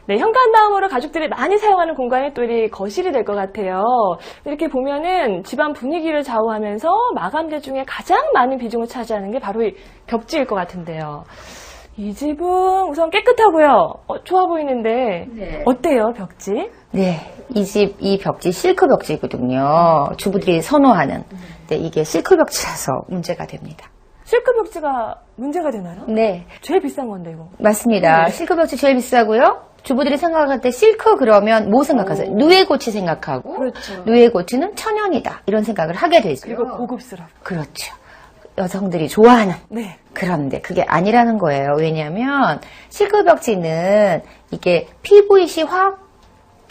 네, 현관 다음으로 가족들이 많이 사용하는 공간이 또 이 거실이 될 것 같아요. 이렇게 보면은 집안 분위기를 좌우하면서 마감재 중에 가장 많은 비중을 차지하는 게 바로 이 벽지일 것 같은데요. 이 집은 우선 깨끗하고요. 좋아 보이는데 네. 어때요, 벽지? 네, 이 벽지 실크 벽지거든요. 주부들이 선호하는. 근데 이게 실크 벽지라서 문제가 됩니다. 실크 벽지가 문제가 되나요? 네, 제일 비싼 건데 이거. 맞습니다. 네. 실크 벽지 제일 비싸고요. 주부들이 생각할 때 실크 그러면 뭐 생각하세요? 누에고치 생각하고 그렇죠. 누에고치는 천연이다 이런 생각을 하게 되죠. 그리고 고급스럽고. 그렇죠. 여성들이 좋아하는. 네. 그런데 그게 아니라는 거예요. 왜냐하면 실크 벽지는 이게 PVC 화학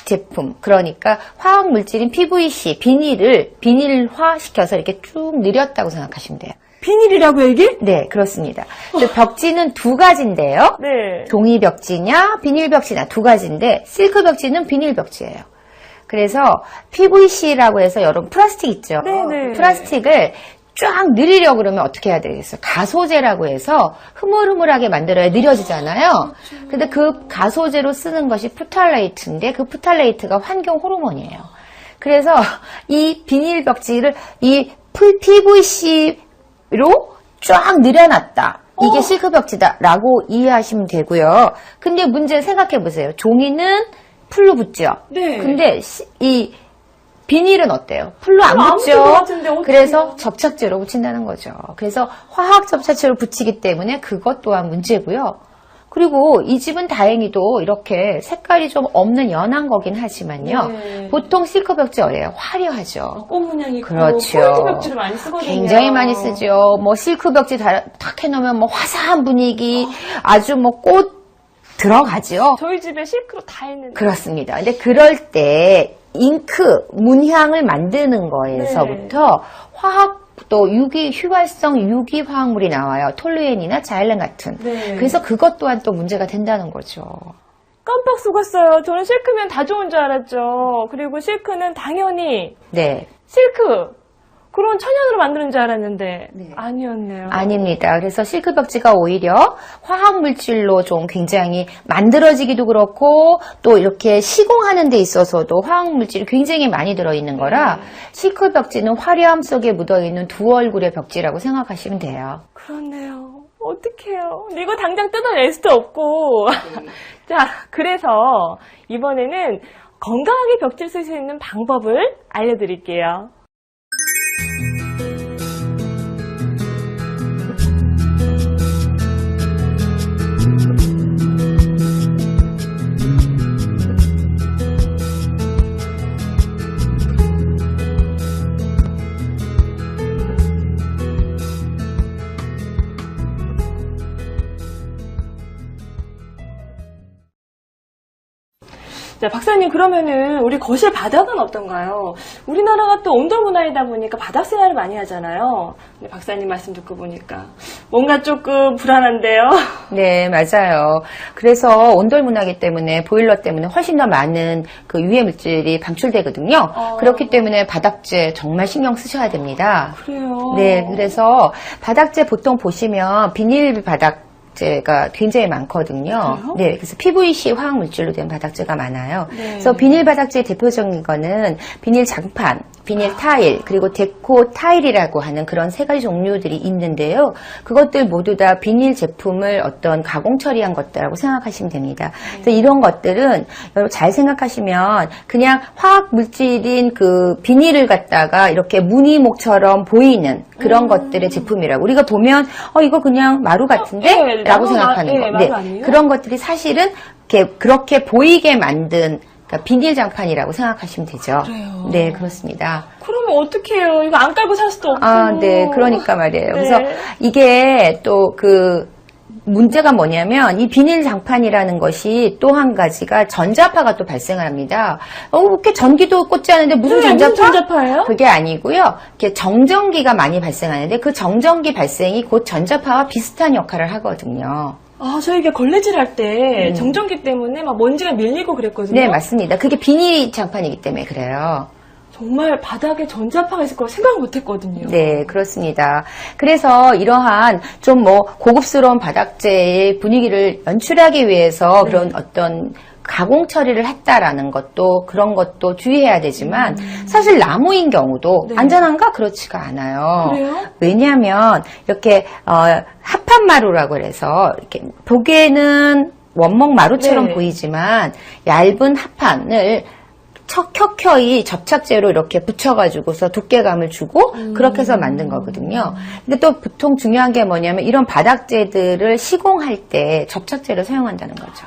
제품, 그러니까 화학 물질인 PVC 비닐을 비닐화 시켜서 이렇게 쭉 늘였다고 생각하시면 돼요. 비닐이라고요, 이게? 네, 그렇습니다. 근데 벽지는 두 가지인데요. 네. 종이 벽지냐 비닐 벽지냐 두 가지인데 실크 벽지는 비닐 벽지예요. 그래서 PVC라고 해서 여러분 플라스틱 있죠? 네네. 플라스틱을 쫙 늘리려고 그러면 어떻게 해야 되겠어요? 가소제라고 해서 흐물흐물하게 만들어야 느려지잖아요. 근데 그 가소제로 쓰는 것이 프탈레이트인데 그 프탈레이트가 환경 호르몬이에요. 그래서 이 비닐 벽지를 이 PVC로 쫙 늘여놨다. 이게 실크 벽지다라고 이해하시면 되고요. 근데 문제 생각해 보세요. 종이는 풀로 붙죠. 네. 근데 이 비닐은 어때요? 풀로 안 안 붙을 것 붙죠. 같은데 어떡해요? 그래서 접착제로 붙인다는 거죠. 그래서 화학 접착제로 붙이기 때문에 그것 또한 문제고요. 그리고 이 집은 다행히도 이렇게 색깔이 좀 없는 연한 거긴 하지만요. 네. 보통 실크 벽지 어래요? 화려하죠. 꽃 문양 있고 그렇죠. 포인트 벽지를 많이 쓰거든요. 굉장히 많이 쓰죠. 뭐 실크 벽지 탁 해놓으면 뭐 화사한 분위기, 아주 뭐 꽃 들어가죠. 저희 집에 실크로 다 했는데. 그렇습니다. 근데 그럴 때 잉크, 문향을 만드는 거에서부터 화학 또 휘발성 유기 화학물이 나와요. 톨루엔이나 자일렌 같은. 네. 그래서 그것 또한 또 문제가 된다는 거죠. 깜빡 속았어요. 저는 실크면 다 좋은 줄 알았죠. 그리고 실크는 당연히 네. 실크 그런 천연으로 만드는 줄 알았는데 네. 아니었네요. 아닙니다. 그래서 실크 벽지가 오히려 화학 물질로 좀 굉장히 만들어지기도 그렇고 또 이렇게 시공하는 데 있어서도 화학 물질이 굉장히 많이 들어있는 거라 실크 벽지는 화려함 속에 묻어있는 두 얼굴의 벽지라고 생각하시면 돼요. 그렇네요. 어떡해요. 근데 이거 당장 뜯어낼 수도 없고. 자, 그래서 이번에는 건강하게 벽지를 쓸 수 있는 방법을 알려드릴게요. 자, 박사님, 그러면은 우리 거실 바닥은 어떤가요? 우리나라가 또 온돌 문화이다 보니까 바닥 생활을 많이 하잖아요. 근데 박사님 말씀 듣고 보니까 뭔가 조금 불안한데요. 네, 맞아요. 그래서 온돌 문화이기 때문에 보일러 때문에 훨씬 더 많은 그 유해 물질이 방출되거든요. 그렇기 때문에 바닥재 정말 신경 쓰셔야 됩니다. 그래요. 네, 그래서 바닥재 보통 보시면 비닐 바닥재가 굉장히 많거든요. 그래요? 네, 그래서 PVC 화학 물질로 된 바닥재가 많아요. 네. 그래서 비닐 바닥재의 대표적인 거는 비닐 장판, 비닐 타일, 그리고 데코 타일이라고 하는 그런 세 가지 종류들이 있는데요. 그것들 모두 다 비닐 제품을 어떤 가공 처리한 것들이라고 생각하시면 됩니다. 그래서 이런 것들은 여러분 잘 생각하시면 그냥 화학 물질인 그 비닐을 갖다가 이렇게 무늬목처럼 보이는 그런 것들의 제품이라고. 우리가 보면 이거 그냥 마루 같은데? 네, 라고 마루 생각하는 네, 거. 마루 아니에요? 그런 것들이 사실은 그렇게 보이게 만든 그러니까 비닐 장판이라고 생각하시면 되죠. 그래요? 네, 그렇습니다. 그러면 어떡해요? 이거 안 깔고 살 수도 없고. 네, 그러니까 말이에요. 네. 그래서 이게 또 문제가 뭐냐면 이 비닐 장판이라는 것이 또 한 가지가 전자파가 또 발생을 합니다. 이렇게 전기도 꽂지 않은데 무슨 네, 전자파? 무슨 전자파예요? 그게 아니고요. 이렇게 정전기가 많이 발생하는데 그 정전기 발생이 곧 전자파와 비슷한 역할을 하거든요. 저희가 걸레질 할 때 정전기 때문에 막 먼지가 밀리고 그랬거든요. 네, 맞습니다. 그게 비닐 장판이기 때문에 그래요. 정말 바닥에 전자파가 있을 거라 생각 못 했거든요. 네, 그렇습니다. 그래서 이러한 좀 고급스러운 바닥재의 분위기를 연출하기 위해서 그런 어떤 가공 처리를 했다라는 것도 그런 것도 주의해야 되지만 사실 나무인 경우도 네. 안전한가? 그렇지가 않아요. 그래요? 왜냐하면 이렇게 합판마루라고 해서 이렇게 보기에는 원목 마루처럼 네. 보이지만 얇은 합판을 켜켜이 접착제로 이렇게 붙여가지고서 두께감을 주고 그렇게 해서 만든 거거든요. 근데 또 보통 중요한 게 뭐냐면 이런 바닥재들을 시공할 때 접착제를 사용한다는 거죠.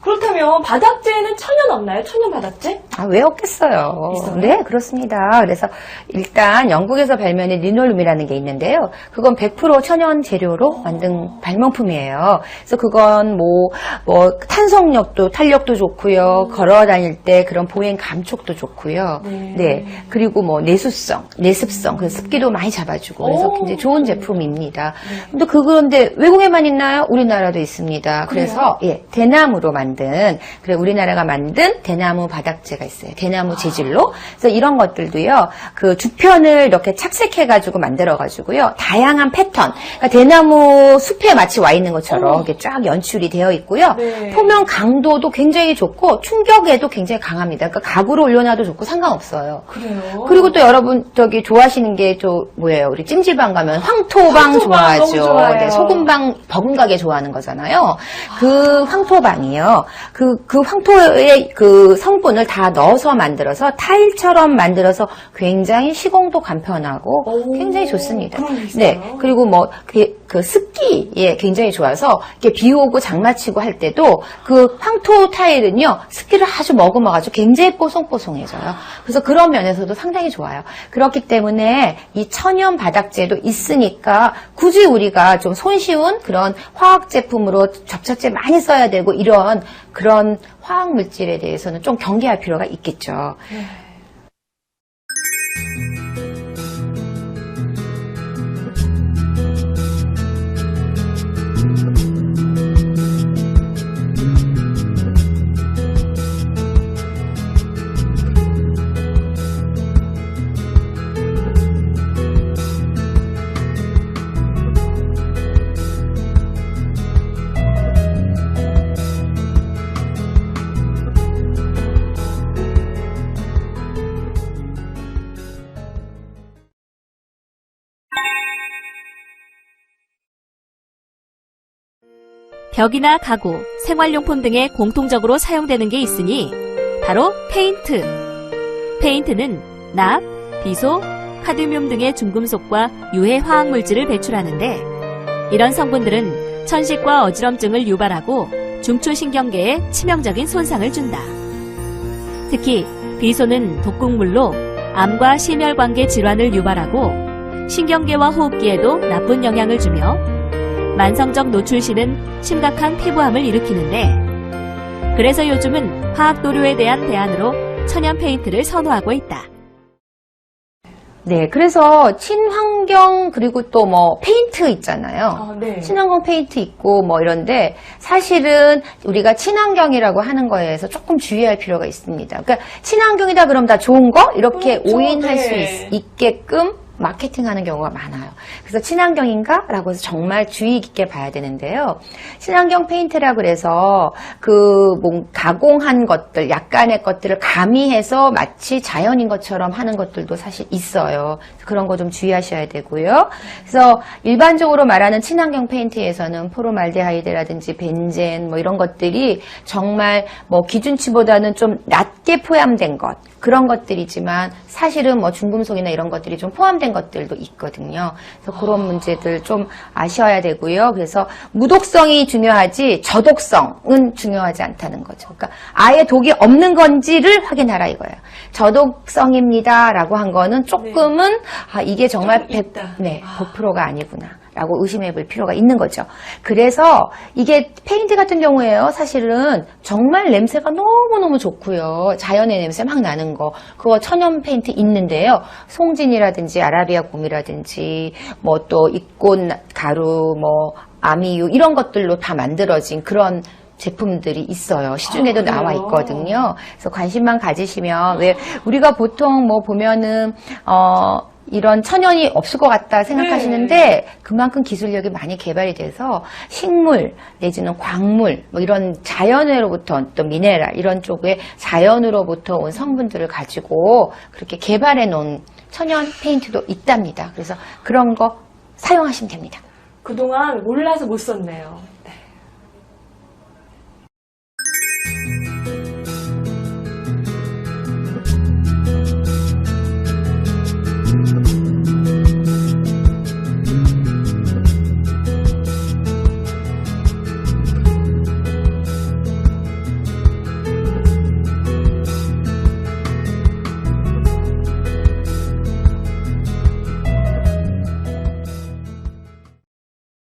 그렇다면 바닥재는 천연 없나요? 천연 바닥재? 아, 왜 없겠어요? 있어요? 네, 그렇습니다. 그래서 일단 영국에서 발명한 리놀륨이라는 게 있는데요. 그건 100% 천연 재료로 만든 발명품이에요. 그래서 그건 탄성력도, 탄력도 좋고요. 걸어 다닐 때 그런 보행 감촉도 좋고요. 네. 그리고 내습성, 그 습기도 많이 잡아주고 그래서 굉장히 좋은 제품입니다. 근데 그런데 외국에만 있나요? 우리나라도 있습니다. 그래서 대나무로 우리나라가 만든 대나무 바닥재가 있어요. 대나무 재질로. 그래서 이런 것들도요, 그 주편을 이렇게 착색해가지고 만들어가지고요, 다양한 패턴. 그러니까 대나무 숲에 마치 와 있는 것처럼 이렇게 쫙 연출이 되어 있고요. 네. 표면 강도도 굉장히 좋고, 충격에도 굉장히 강합니다. 그러니까 가구로 올려놔도 좋고 상관없어요. 그래요. 그리고 또 여러분, 좋아하시는 게 뭐예요? 우리 찜질방 가면 황토방 좋아하죠. 너무 좋아요. 네, 소금방, 버금가게 좋아하는 거잖아요. 그 황토방이요. 그 황토의 그 성분을 다 넣어서 만들어서 타일처럼 만들어서 굉장히 시공도 간편하고 굉장히 좋습니다. 그런 게 있어요? 네. 그리고 그 습기에 굉장히 좋아서 이렇게 비 오고 장마치고 할 때도 그 황토 타일은요, 습기를 아주 머금어가지고 굉장히 뽀송뽀송해져요. 그래서 그런 면에서도 상당히 좋아요. 그렇기 때문에 이 천연 바닥재도 있으니까 굳이 우리가 좀 손쉬운 그런 화학 제품으로 접착제 많이 써야 되고 이런 그런 화학 물질에 대해서는 좀 경계할 필요가 있겠죠. 벽이나 가구, 생활용품 등에 공통적으로 사용되는 게 있으니 바로 페인트. 페인트는 납, 비소, 카드뮴 등의 중금속과 유해 화학물질을 배출하는데 이런 성분들은 천식과 어지럼증을 유발하고 중추신경계에 치명적인 손상을 준다. 특히 비소는 독극물로 암과 심혈관계 질환을 유발하고 신경계와 호흡기에도 나쁜 영향을 주며 만성적 노출 시는 심각한 피부암을 일으키는데 그래서 요즘은 화학도료에 대한 대안으로 천연 페인트를 선호하고 있다. 네, 그래서 친환경 그리고 또 페인트 있잖아요. 네. 친환경 페인트 있고 이런데 사실은 우리가 친환경이라고 하는 거에 대해서 조금 주의할 필요가 있습니다. 그러니까 친환경이다 그럼 다 좋은 거 이렇게 그렇죠. 오인할 네. 수 있게끔 마케팅하는 경우가 많아요. 그래서 친환경인가? 라고 해서 정말 주의 깊게 봐야 되는데요. 친환경 페인트라고 해서 가공한 것들, 약간의 것들을 가미해서 마치 자연인 것처럼 하는 것들도 사실 있어요. 그런 거 좀 주의하셔야 되고요. 그래서 일반적으로 말하는 친환경 페인트에서는 포르말데하이드라든지 벤젠 이런 것들이 정말 기준치보다는 좀 낮게 포함된 것, 그런 것들이지만 사실은 중금속이나 이런 것들이 좀 포함된 것들도 있거든요. 그래서 그런 문제들 좀 아셔야 되고요. 그래서 무독성이 중요하지 저독성은 중요하지 않다는 거죠. 그러니까 아예 독이 없는 건지를 확인하라 이거예요. 저독성입니다라고 한 거는 조금은 이게 정말 100%가 아니구나. 라고 의심해 볼 필요가 있는 거죠. 그래서 이게 페인트 같은 경우에요. 사실은 정말 냄새가 너무너무 좋고요. 자연의 냄새 막 나는 거. 그거 천연 페인트 있는데요. 송진이라든지 아라비아 곰이라든지 또 익곤 가루, 아미유 이런 것들로 다 만들어진 그런 제품들이 있어요. 시중에도 나와 있거든요. 그래서 관심만 가지시면 왜 우리가 보통 보면은 이런 천연이 없을 것 같다 생각하시는데 그만큼 기술력이 많이 개발이 돼서 식물 내지는 광물 뭐 이런 자연으로부터 어떤 미네랄 이런 쪽에 자연으로부터 온 성분들을 가지고 그렇게 개발해 놓은 천연 페인트도 있답니다. 그래서 그런 거 사용하시면 됩니다. 그동안 몰라서 못 썼네요.